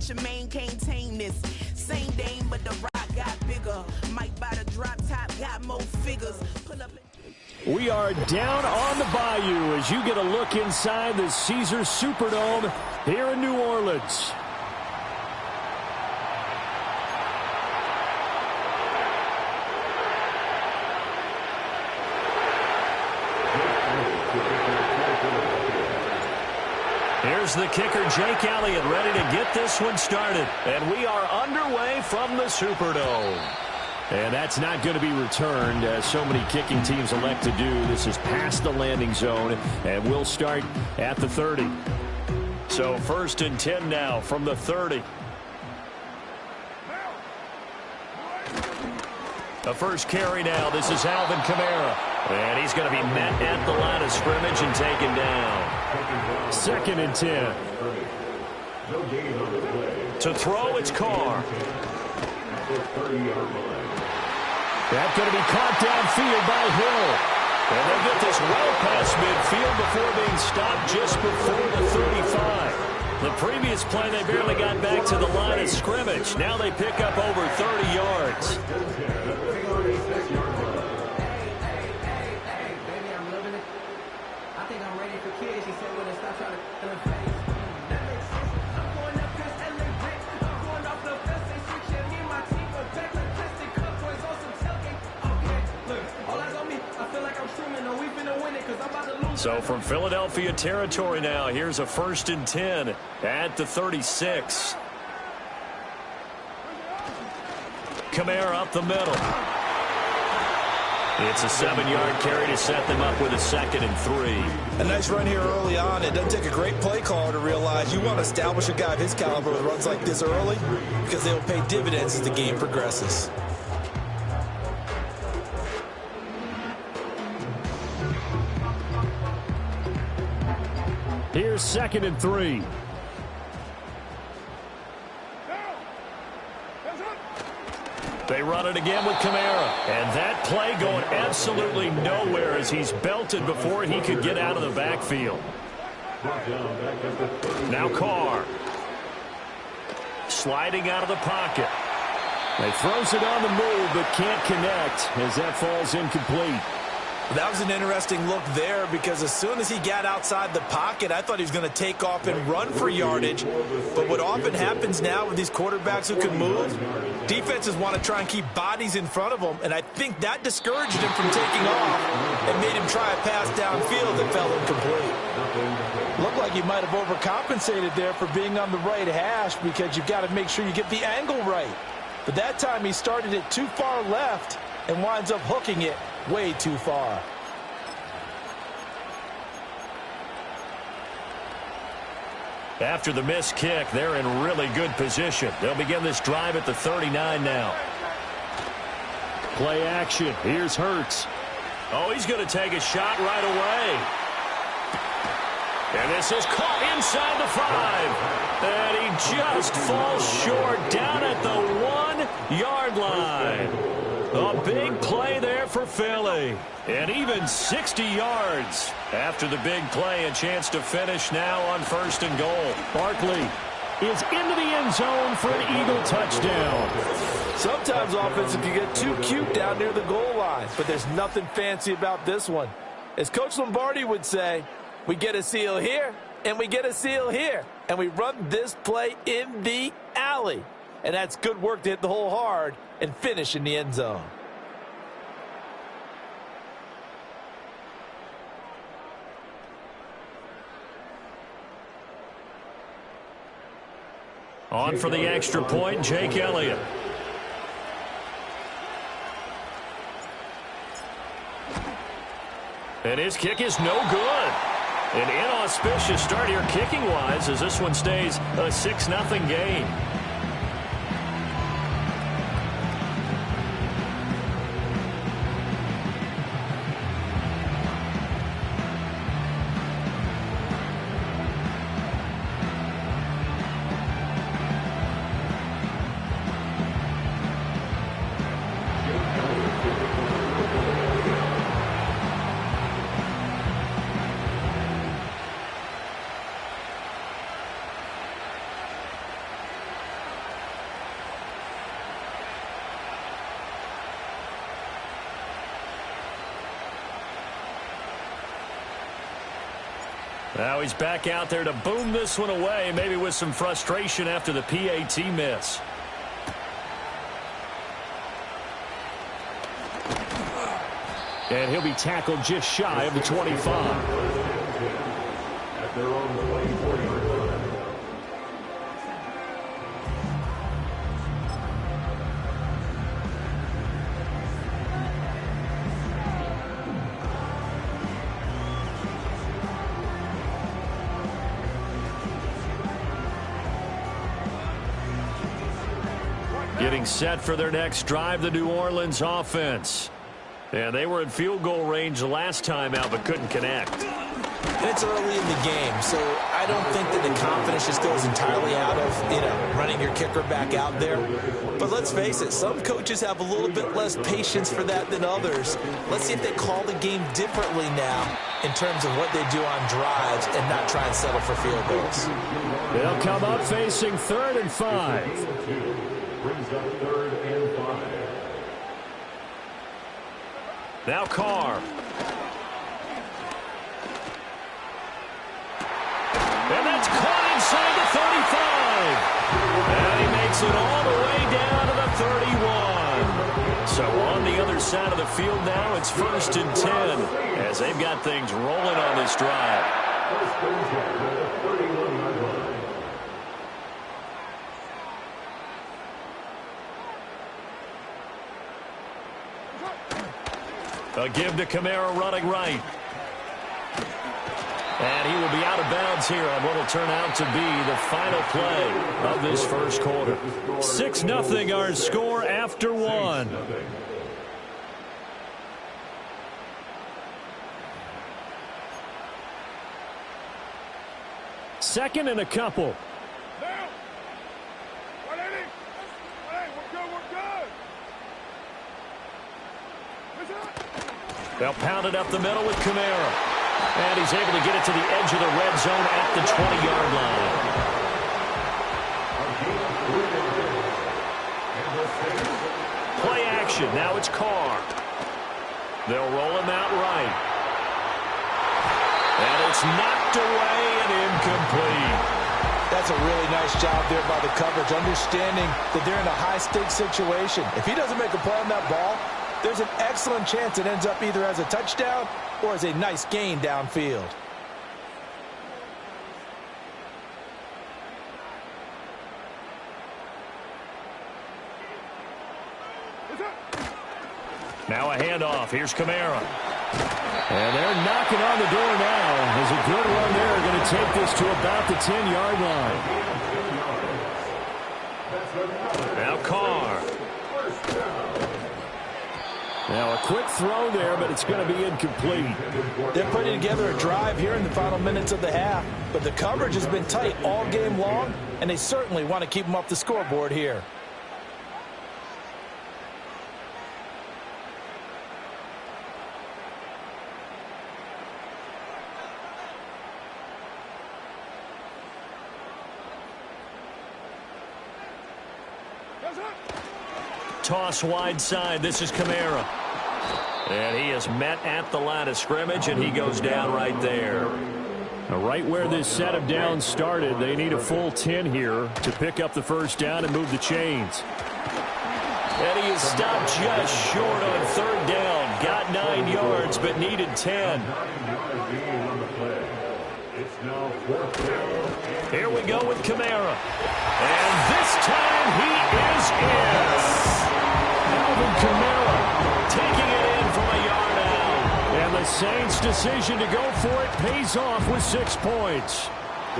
but your main can't tame this. Same dame, but the rock got bigger. Might buy the drop top, got more figures. Pull up. We are down on the bayou as you get a look inside the Caesars Superdome here in New Orleans. Here's the kicker, Jake Elliott, ready to get this one started. And we are underway from the Superdome. And that's not going to be returned, as so many kicking teams elect to do. This is past the landing zone, and we'll start at the 30. So 1st and 10 now from the 30. The first carry now. This is Alvin Kamara. And he's going to be met at the line of scrimmage and taken down. 2nd and 10. To throw, it's Carr. That's going to be caught downfield by Hill. And they'll get this well past midfield before being stopped just before the 35. The previous play, they barely got back to the line of scrimmage. Now they pick up over 30 yards. So from Philadelphia territory now, here's a 1st and 10 at the 36. Kamara up the middle. It's a 7-yard carry to set them up with a 2nd and 3. A nice run here early on. It doesn't take a great play caller to realize you want to establish a guy of his caliber with runs like this early because they will pay dividends as the game progresses. Here's 2nd and 3. They run it again with Kamara. And that play going absolutely nowhere as he's belted before he could get out of the backfield. Now Carr. Sliding out of the pocket. They throws it on the move but can't connect as that falls incomplete. That was an interesting look there because as soon as he got outside the pocket, I thought he was going to take off and run for yardage. But what often happens now with these quarterbacks who can move, defenses want to try and keep bodies in front of them, and I think that discouraged him from taking off and made him try a pass downfield that fell incomplete. Looked like he might have overcompensated there for being on the right hash because you've got to make sure you get the angle right. But that time he started it too far left and winds up hooking it way too far. After the missed kick, they're in really good position. They'll begin this drive at the 39 now. Play action. Here's Hurts. Oh, he's going to take a shot right away. And this is caught inside the 5. And he just falls short down at the 1-yard line. A big play there for Philly. And even 60 yards after the big play. A chance to finish now on 1st and goal. Barkley is into the end zone for an Eagle touchdown. Sometimes offenses can get too cute down near the goal line, but there's nothing fancy about this one. As Coach Lombardi would say, we get a seal here, and we get a seal here, and we run this play in the alley. And that's good work to hit the hole hard and finish in the end zone. On for the extra point, Jake Elliott. And his kick is no good. An inauspicious start here kicking-wise as this one stays a 6-0 game. Now he's back out there to boom this one away, maybe with some frustration after the PAT miss. And he'll be tackled just shy of the 25. Getting set for their next drive, the New Orleans offense. And they were in field goal range the last time out, but couldn't connect. It's early in the game, so I don't think that the confidence just goes entirely out of, running your kicker back out there. But let's face it, some coaches have a little bit less patience for that than others. Let's see if they call the game differently now in terms of what they do on drives and not try and settle for field goals. They'll come up facing 3rd and 5. Brings up 3rd and 5. Now Carr. And that's caught inside the 35. And he makes it all the way down to the 31. So on the other side of the field now, it's 1st and 10 as they've got things rolling on this drive. A give to Kamara running right. And he will be out of bounds here on what will turn out to be the final play of this first quarter. 6-0 our score after 1. Second and a couple. They'll pound it up the middle with Kamara. And he's able to get it to the edge of the red zone at the 20-yard line. Play action. Now it's Carr. They'll roll him out right. And it's knocked away and incomplete. That's a really nice job there by the coverage, understanding that they're in a high-stakes situation. If he doesn't make a play on that ball, there's an excellent chance it ends up either as a touchdown or as a nice gain downfield. Now a handoff. Here's Kamara. And they're knocking on the door now. There's a good run there. Going to take this to about the 10-yard line. Now Carr. Now a quick throw there, but it's going to be incomplete. They're putting together a drive here in the final minutes of the half, but the coverage has been tight all game long, and they certainly want to keep them off the scoreboard here. Toss wide side. This is Kamara. And he is met at the line of scrimmage, and he goes down right there. Now, right where this set of downs started, they need a full 10 here to pick up the first down and move the chains. And he is stopped just short on 3rd down. Got 9 yards, but needed 10. Here we go with Kamara. And this time he is in. Alvin Kamara taking it in from a yard out. And the Saints' decision to go for it pays off with 6 points. A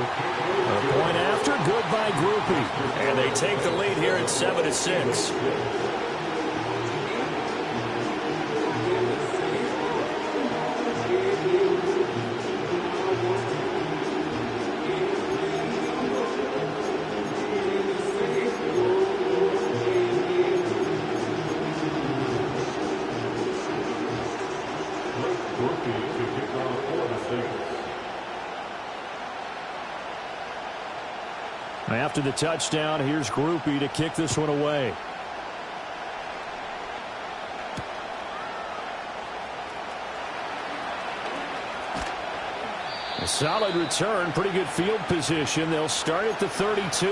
point after, good by Groupie. And they take the lead here at 7-6. After the touchdown, here's Groupie to kick this one away. A solid return, pretty good field position. They'll start at the 32.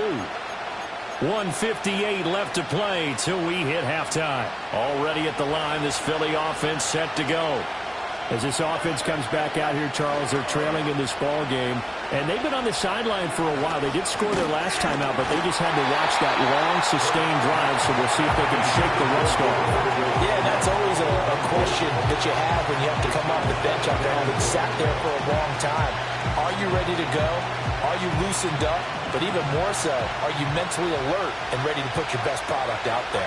1:58 left to play till we hit halftime. Already at the line, this Philly offense set to go. As this offense comes back out here, Charles, they're trailing in this ball game, and they've been on the sideline for a while. They did score their last time out, but they just had to watch that long, sustained drive, so we'll see if they can shake the rust off. Yeah, that's always a question that you have when you have to come off the bench after having sat there for a long time. Are you ready to go? Are you loosened up? But even more so, are you mentally alert and ready to put your best product out there?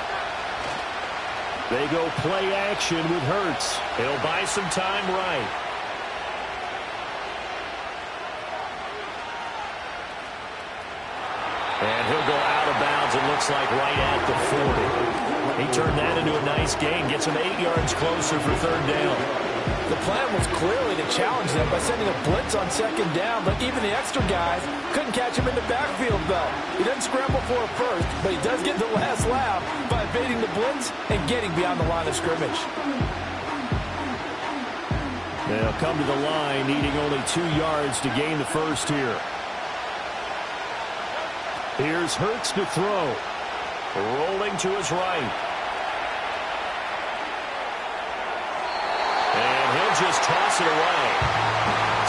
They go play action with Hurts. He'll buy some time right. And he'll go out of bounds, it looks like, right at the 40. He turned that into a nice gain. Gets him 8 yards closer for third down. The plan was clearly to challenge them by sending a blitz on second down, but even the extra guys couldn't catch him in the backfield, though. He doesn't scramble for a first, but he does get the last laugh by evading the blitz and getting beyond the line of scrimmage. They'll come to the line, needing only 2 yards to gain the first here. Here's Hurts to throw. Rolling to his right. And he'll just toss it away.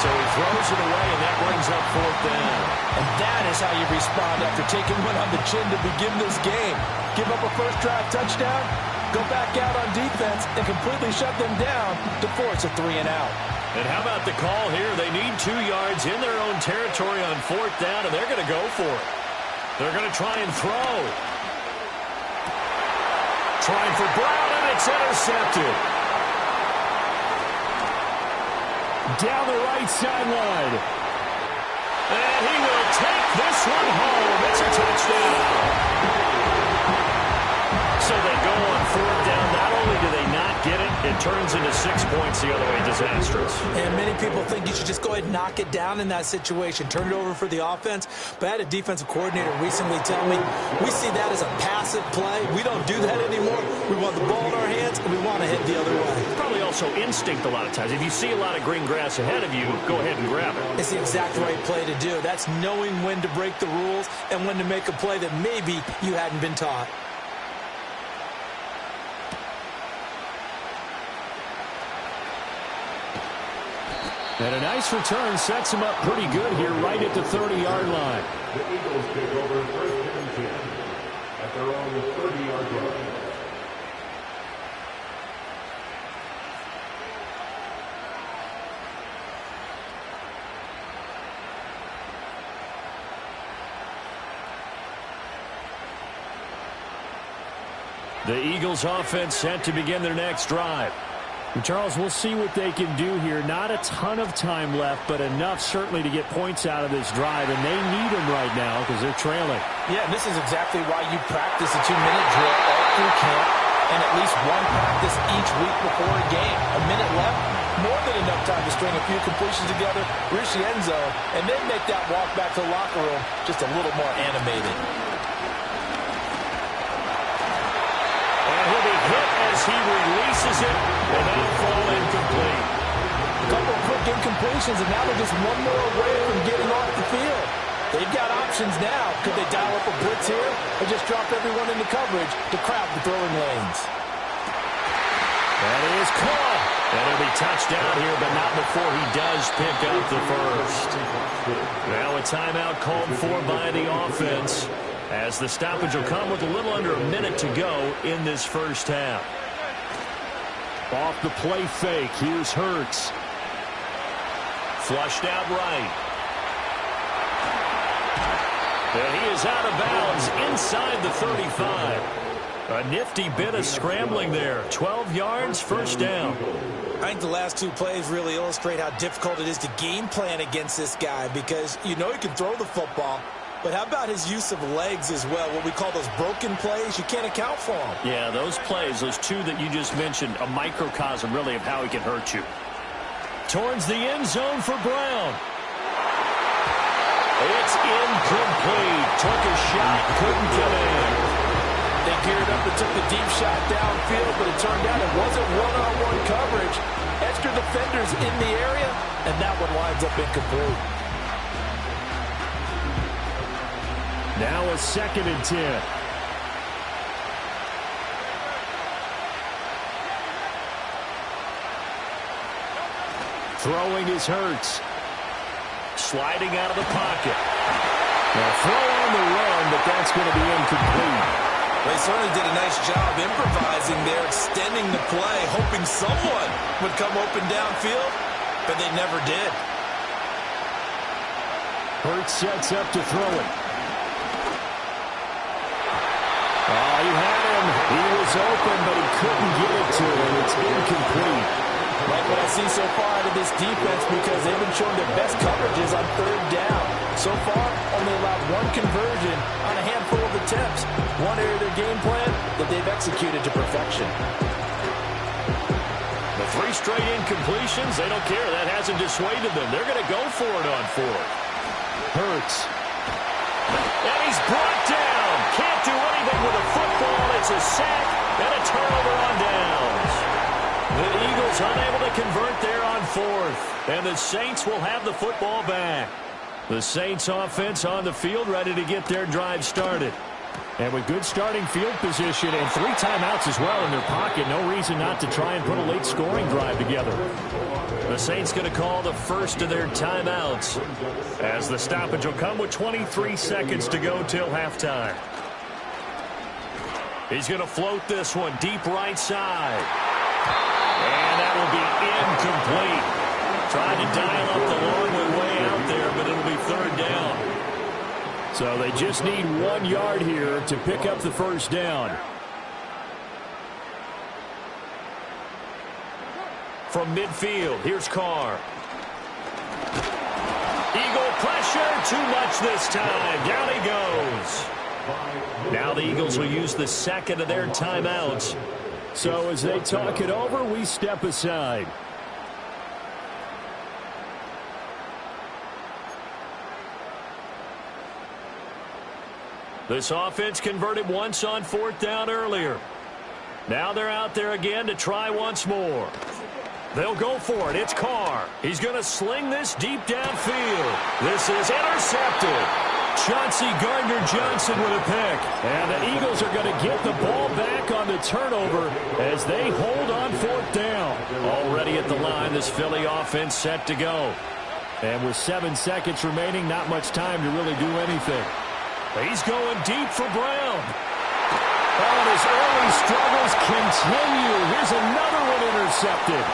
So he throws it away, and that brings up fourth down. And that is how you respond after taking one on the chin to begin this game. Give up a first drive touchdown, go back out on defense, and completely shut them down to force a 3-and-out. And how about the call here? They need 2 yards in their own territory on fourth down, and they're going to go for it. They're going to try and throw. Trying for Brown, and it's intercepted. Down the right sideline. And he will take this one home. It's a touchdown. So they go on fourth down. Not only do they not get it, it turns into 6 points the other way. Disastrous. And many people think you should just go ahead and knock it down in that situation. Turn it over for the offense. But I had a defensive coordinator recently tell me, we see that as a passive play. We don't do that anymore. We want the ball in our hands, and we want to head the other way. Probably also instinct a lot of times. If you see a lot of green grass ahead of you, go ahead and grab it. It's the exact right play to do. That's knowing when to break the rules and when to make a play that maybe you hadn't been taught. And a nice return sets him up pretty good here right at the 30-yard line. The Eagles take over first and 10 at their own 30-yard line. The Eagles offense set to begin their next drive. And Charles, we'll see what they can do here. Not a ton of time left, but enough certainly to get points out of this drive, and they need them right now because they're trailing. Yeah, this is exactly why you practice a 2-minute drill all through camp and at least one practice each week before a game. A minute left, more than enough time to string a few completions together, reach the end zone, and then make that walk back to the locker room just a little more animated. He'll be hit as he releases it, and that'll fall incomplete. A couple of quick incompletions, and now they're just one more away from getting off the field. They've got options now. Could they dial up a blitz here or just drop everyone into coverage to crowd the throwing lanes? That is caught. And it'll be touchdown here, but not before he does pick up the first. Now a timeout called for by the offense, as the stoppage will come with a little under a minute to go in this first half. Off the play fake, here's Hurts. Flushed out right. And he is out of bounds inside the 35. A nifty bit of scrambling there. 12 yards, first down. I think the last two plays really illustrate how difficult it is to game plan against this guy, because you know he can throw the football, but how about his use of legs as well? What we call those broken plays, you can't account for them. Yeah, those plays, those two that you just mentioned, a microcosm really of how he can hurt you. Towards the end zone for Brown. It's incomplete. Took a shot, couldn't get in. They geared up and took the deep shot downfield, but it turned out it wasn't one-on-one coverage, extra defenders in the area, and that one winds up incomplete. Now a 2nd and 10. Throwing is Hurts. Sliding out of the pocket. Now throw on the run, but that's going to be incomplete. They certainly did a nice job improvising there, extending the play, hoping someone would come open downfield, but they never did. Hurts sets up to throw it. Oh, he had him. He was open, but he couldn't get it to him. It's incomplete. Like what I see so far out of this defense, because they've been showing their best coverages on 3rd down. So far, only allowed 1 conversion on a handful of attempts. One area of their game plan that they've executed to perfection. The 3 straight incompletions, they don't care. That hasn't dissuaded them. They're going to go for it on 4th. Hurts. And he's brought down. Can't do anything with a football. It's a sack and a turnover on downs. The Eagles unable to convert there on 4th. And the Saints will have the football back. The Saints offense on the field ready to get their drive started. And with good starting field position and 3 timeouts as well in their pocket, no reason not to try and put a late scoring drive together. The Saints going to call the first of their timeouts as the stoppage will come with 23 seconds to go till halftime. He's going to float this one deep right side. And that will be incomplete. Tried to dial up the long way out there, but it'll be 3rd down. So they just need 1 yard here to pick up the first down. From midfield, here's Carr. Eagle pressure, too much this time. Down he goes. Now the Eagles will use the 2nd of their timeouts. So as they talk it over, we step aside. This offense converted once on 4th down earlier. Now they're out there again to try once more. They'll go for it. It's Carr. He's going to sling this deep downfield. This is intercepted. Chauncey Gardner-Johnson with a pick. And the Eagles are going to get the ball back on the turnover as they hold on 4th down. Already at the line, this Philly offense set to go. And with 7 seconds remaining, not much time to really do anything. He's going deep for Brown. Oh, and his early struggles continue. Here's another one intercepted.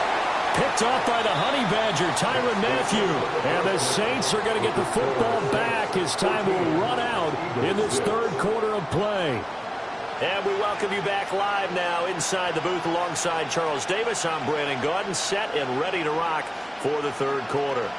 Picked off by the Honey Badger, Tyrann Mathieu. And the Saints are going to get the football back as time will run out in this 3rd quarter of play. And we welcome you back live now inside the booth alongside Charles Davis. I'm Brandon Gaudin, set and ready to rock for the 3rd quarter.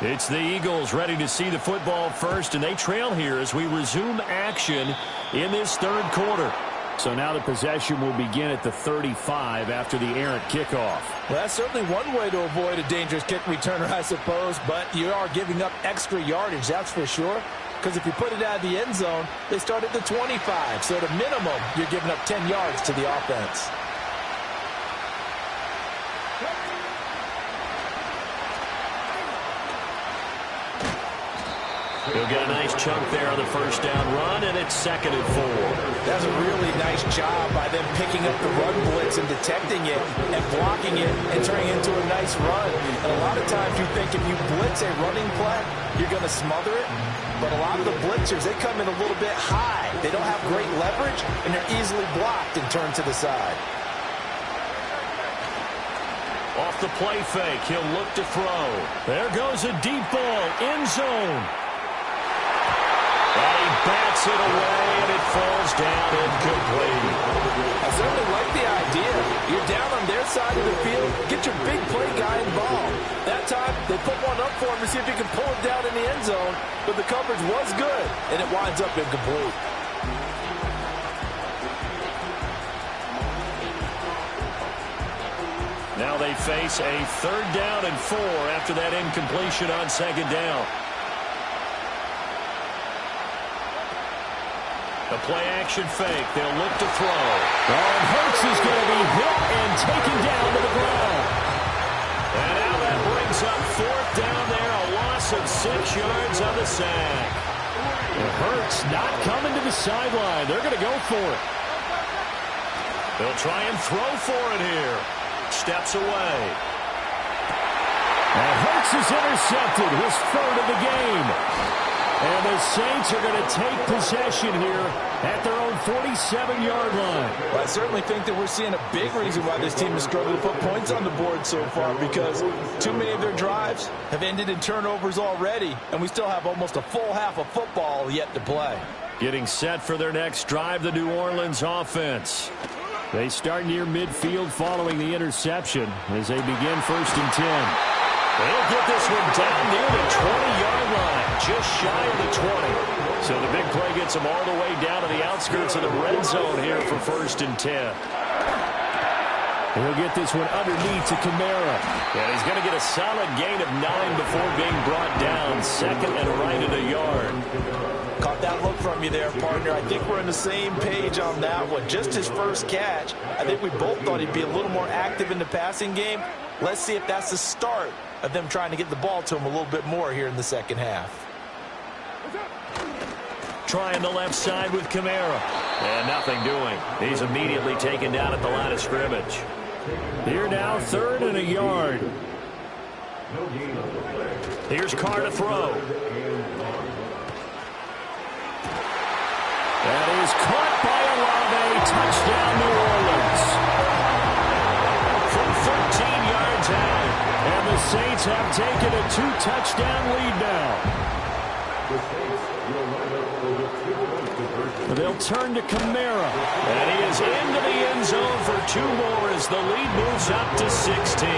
It's the Eagles ready to see the football first, and they trail here as we resume action in this 3rd quarter. So now the possession will begin at the 35 after the errant kickoff. Well, that's certainly one way to avoid a dangerous kick returner, I suppose, but you are giving up extra yardage, that's for sure. Because if you put it out of the end zone, they start at the 25. So at a minimum, you're giving up 10 yards to the offense. He'll get a nice chunk there on the 1st down run, and it's 2nd and 4. That's a really nice job by them picking up the run blitz and detecting it and blocking it and turning it into a nice run. And a lot of times you think if you blitz a running play, you're going to smother it. But a lot of the blitzers, they come in a little bit high. They don't have great leverage, and they're easily blocked and turned to the side. Off the play fake, he'll look to throw. There goes a deep ball, end zone. And he bats it away, and it falls down incomplete. I certainly like the idea. You're down on their side of the field. Get your big play guy involved. That time, they put one up for him to see if he can pull it down in the end zone. But the coverage was good, and it winds up incomplete. Now they face a 3rd down and 4 after that incompletion on 2nd down. The play-action fake. They'll look to throw. And Hurts is going to be hit and taken down to the ground. And now that brings up fourth down there. A loss of 6 yards on the sack. And Hurts not coming to the sideline. They're going to go for it. They'll try and throw for it here. Steps away. And Hurts is intercepted. His third of the game. And the Saints are going to take possession here at their own 47-yard line. Well, I certainly think that we're seeing a big reason why this team has struggled to put points on the board so far, because too many of their drives have ended in turnovers already, and we still have almost a full half of football yet to play. Getting set for their next drive, the New Orleans offense. They start near midfield following the interception as they begin 1st and 10. They'll get this one down near the 20-yard line, just shy of the 20. So the big play gets them all the way down to the outskirts of the red zone here for 1st and 10. He'll get this one underneath to Kamara. And he's going to get a solid gain of 9 before being brought down. 2nd and right at a yard. Caught that look from you there, partner. I think we're on the same page on that one. Just his first catch. I think we both thought he'd be a little more active in the passing game. Let's see if that's the start of them trying to get the ball to him a little bit more here in the second half. Trying the left side with Kamara. And nothing doing. He's immediately taken down at the line of scrimmage. Here now, 3rd and a yard. Here's Carr to throw. That is caught by Olave. Touchdown, New Orleans. From 13 yards out. And the Saints have taken a 2-touchdown lead now. They'll turn to Kamara. And he is into the end zone for 2 more as the lead moves up to 16.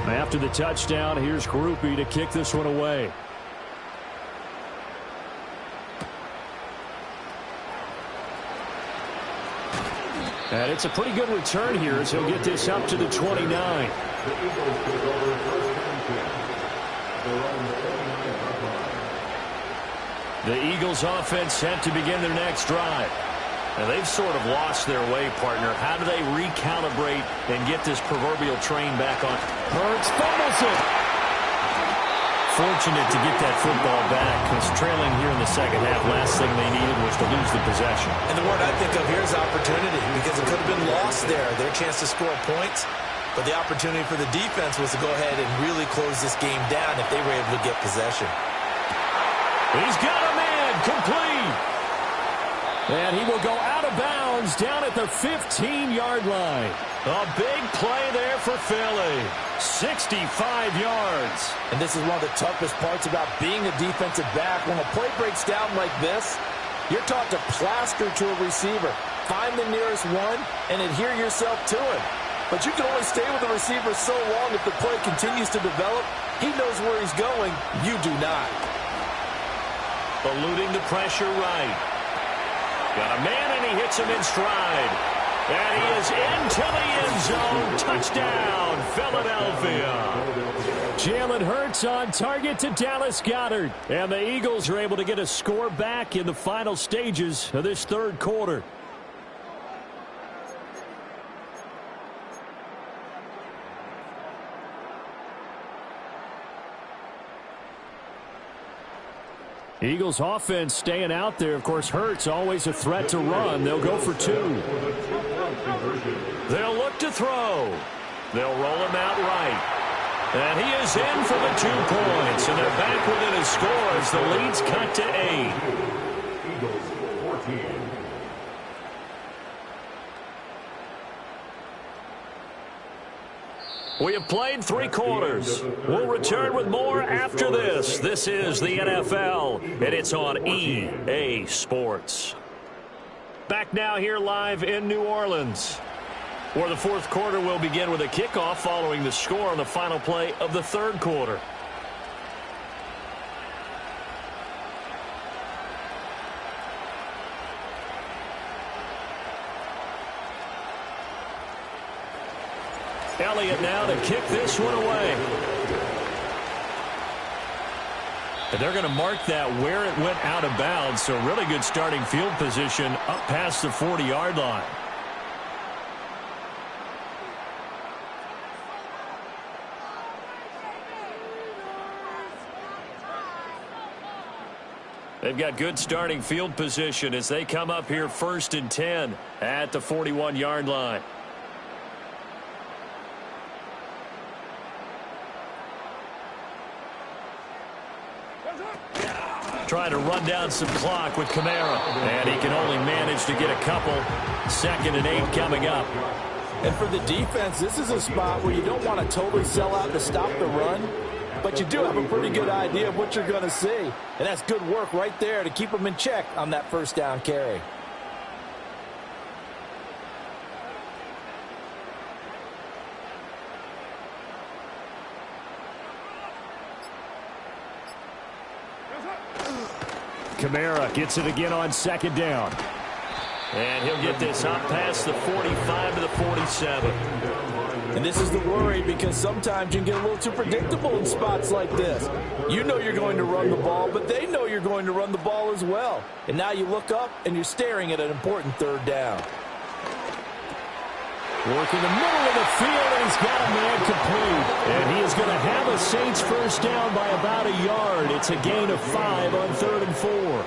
After the touchdown, here's Groupie to kick this one away. And it's a pretty good return here as he'll get this up to the 29. The Eagles offense set to begin their next drive. And they've sort of lost their way, partner. How do they recalibrate and get this proverbial train back on? Hurts fumbles it. Fortunate to get that football back, because trailing here in the second half, last thing they needed was to lose the possession. And the word I think of here is opportunity, because it could have been lost there, their chance to score points. But the opportunity for the defense was to go ahead and really close this game down if they were able to get possession. He's got a man, complete. And he will go out of bounds down at the 15-yard line. A big play there for Philly. 65 yards. And this is one of the toughest parts about being a defensive back. When a play breaks down like this, you're taught to plaster to a receiver. Find the nearest one and adhere yourself to him. But you can only stay with the receiver so long if the play continues to develop. He knows where he's going. You do not. Eluding the pressure right. Got a man, and he hits him in stride. And he is into the end zone. Touchdown, Philadelphia. Jalen Hurts on target to Dallas Goedert. And the Eagles are able to get a score back in the final stages of this third quarter. Eagles offense staying out there. Of course, Hurts always a threat to run. They'll go for 2. They'll look to throw. They'll roll him out right. And he is in for the 2 points. And they're back within a score as the lead's cut to 8. Eagles 14. We have played 3 quarters. We'll return with more after this. This is the NFL, and it's on EA Sports. Back now here live in New Orleans. Or the fourth quarter will begin with a kickoff following the score on the final play of the third quarter. Elliott now to kick this one away. And they're going to mark that where it went out of bounds. So really good starting field position up past the 40-yard line. They've got good starting field position as they come up here 1st and 10 at the 41-yard line. Trying to run down some clock with Kamara. And he can only manage to get a couple. 2nd and 8 coming up. And for the defense, this is a spot where you don't want to totally sell out to stop the run, but you do have a pretty good idea of what you're going to see. And that's good work right there to keep them in check on that first down carry. Kamara gets it again on 2nd down. And he'll get this up past the 45 to the 47. And this is the worry, because sometimes you can get a little too predictable in spots like this. You know you're going to run the ball, but they know you're going to run the ball as well. And now you look up and you're staring at an important 3rd down. Working the middle of the field, and he's got a man complete. And he is going to have a Saints first down by about a yard. It's a gain of 5 on 3rd and 4.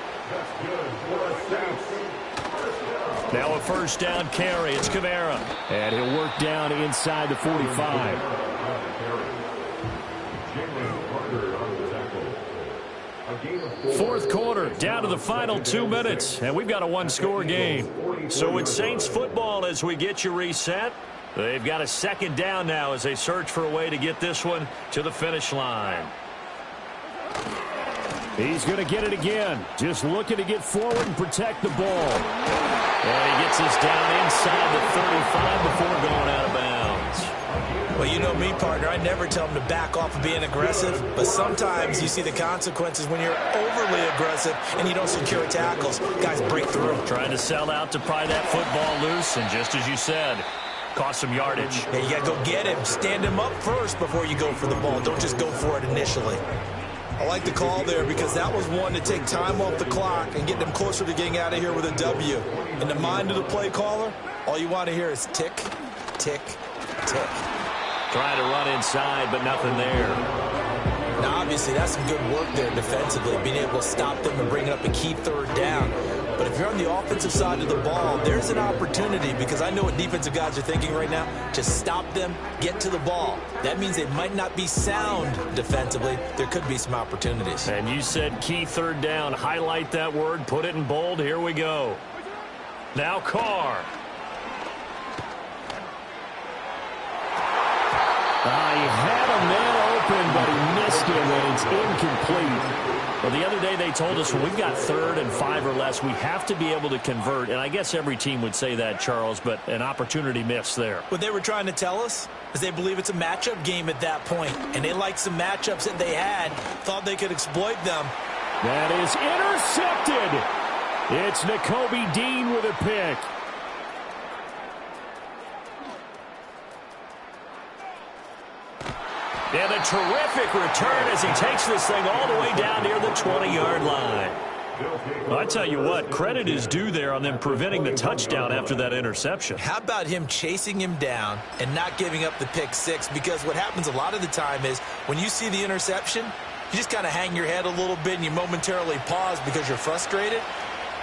Now a first down carry. It's Kamara. And he'll work down inside the 45. Fourth quarter, down to the final 2 minutes, and we've got a one-score game. So it's Saints football as we get you reset. They've got a 2nd down now as they search for a way to get this one to the finish line. He's going to get it again, just looking to get forward and protect the ball. And he gets this down inside the 35 before going out of bounds. Well, you know me, partner. I never tell them to back off of being aggressive, but sometimes you see the consequences when you're overly aggressive and you don't secure tackles. Guys break through. Trying to sell out to pry that football loose, and just as you said, cost some yardage. Yeah, you got to go get him. Stand him up first before you go for the ball. Don't just go for it initially. I like the call there because that was one to take time off the clock and get them closer to getting out of here with a W. In the mind of the play caller, all you want to hear is tick, tick, tick. Trying to run inside, but nothing there. Now, obviously, that's some good work there defensively, being able to stop them and bring up a key 3rd down. But if you're on the offensive side of the ball, there's an opportunity, because I know what defensive guys are thinking right now. Just stop them, get to the ball. That means they might not be sound defensively. There could be some opportunities. And you said key 3rd down. Highlight that word, put it in bold. Here we go. Now Carr. He had a man open, but he missed it, and it's incomplete. Well, the other day they told us when we've got 3rd and 5 or less, we have to be able to convert. And I guess every team would say that, Charles, but an opportunity missed there. What they were trying to tell us is they believe it's a matchup game at that point, and they liked some matchups that they had, thought they could exploit them. That is intercepted. It's Nakobe Dean with a pick. And a terrific return as he takes this thing all the way down near the 20-yard line. Well, I tell you what, credit is due there on them preventing the touchdown after that interception. How about him chasing him down and not giving up the pick 6? Because what happens a lot of the time is when you see the interception, you just kind of hang your head a little bit and you momentarily pause because you're frustrated.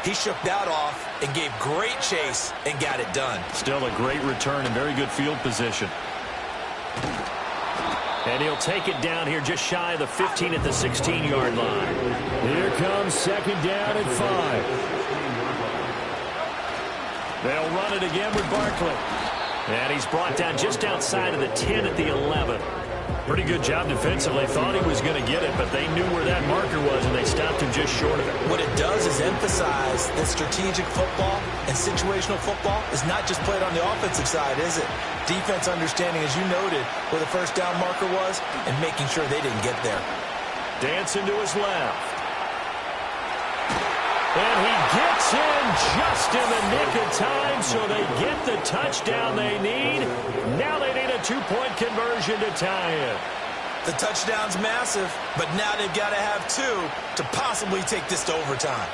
He shook that off and gave great chase and got it done. Still a great return and very good field position. And he'll take it down here just shy of the 15 at the 16-yard line. Here comes 2nd down and 5. They'll run it again with Barkley. And he's brought down just outside of the 10 at the 11. Pretty good job defensively. Thought he was going to get it, but they knew where that marker was, and they stopped him just short of it. What it does is emphasize that strategic football and situational football is not just played on the offensive side, is it? Defense understanding, as you noted, where the first down marker was and making sure they didn't get there. Dancing to his left. And he gets in just in the nick of time, so they get the touchdown they need. Now they need a two-point conversion to tie it. The touchdown's massive, but now they've got to have two to possibly take this to overtime.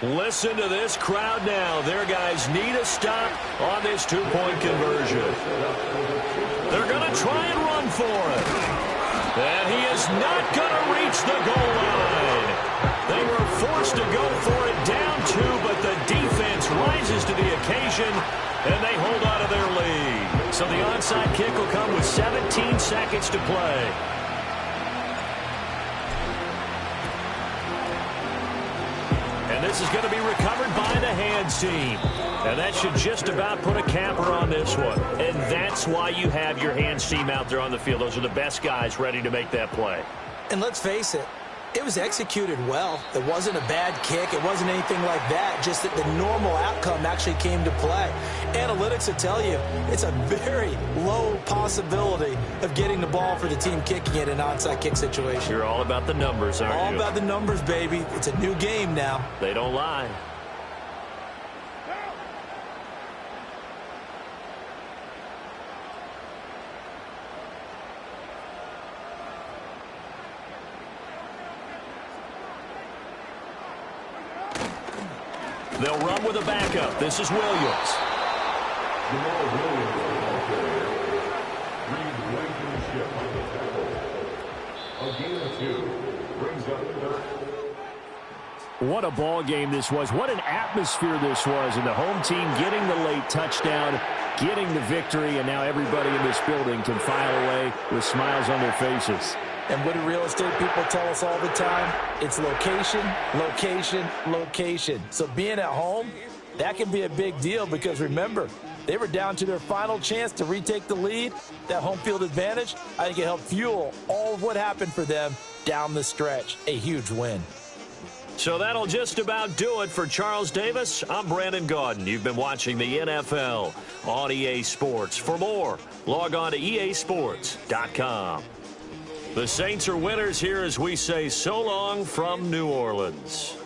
Listen to this crowd now. Their guys need a stop on this two-point conversion. They're going to try and run for it. And he is not going to reach the goal line. They were forced to go for it down two, but the defense rises to the occasion, and they hold on to their lead. So the onside kick will come with 17 seconds to play. And this is going to be recovered by the hands team. And that should just about put a capper on this one. And that's why you have your hands team out there on the field. Those are the best guys ready to make that play. And let's face it, it was executed well. It wasn't a bad kick. It wasn't anything like that. Just that the normal outcome actually came to play. Analytics will tell you it's a very low possibility of getting the ball for the team kicking it in an onside kick situation. You're all about the numbers, aren't you? All about the numbers, baby. It's a new game now. They don't lie. They'll run with a backup. This is Williams. What a ball game this was. What an atmosphere this was. And the home team getting the late touchdown, getting the victory, and now everybody in this building can file away with smiles on their faces. And what do real estate people tell us all the time? It's location, location, location. So being at home, that can be a big deal because remember, they were down to their final chance to retake the lead. That home field advantage, I think it helped fuel all of what happened for them down the stretch. A huge win. So that'll just about do it for Charles Davis. I'm Brandon Gaudin. You've been watching the NFL on EA Sports. For more, log on to easports.com. The Saints are winners here as we say so long from New Orleans.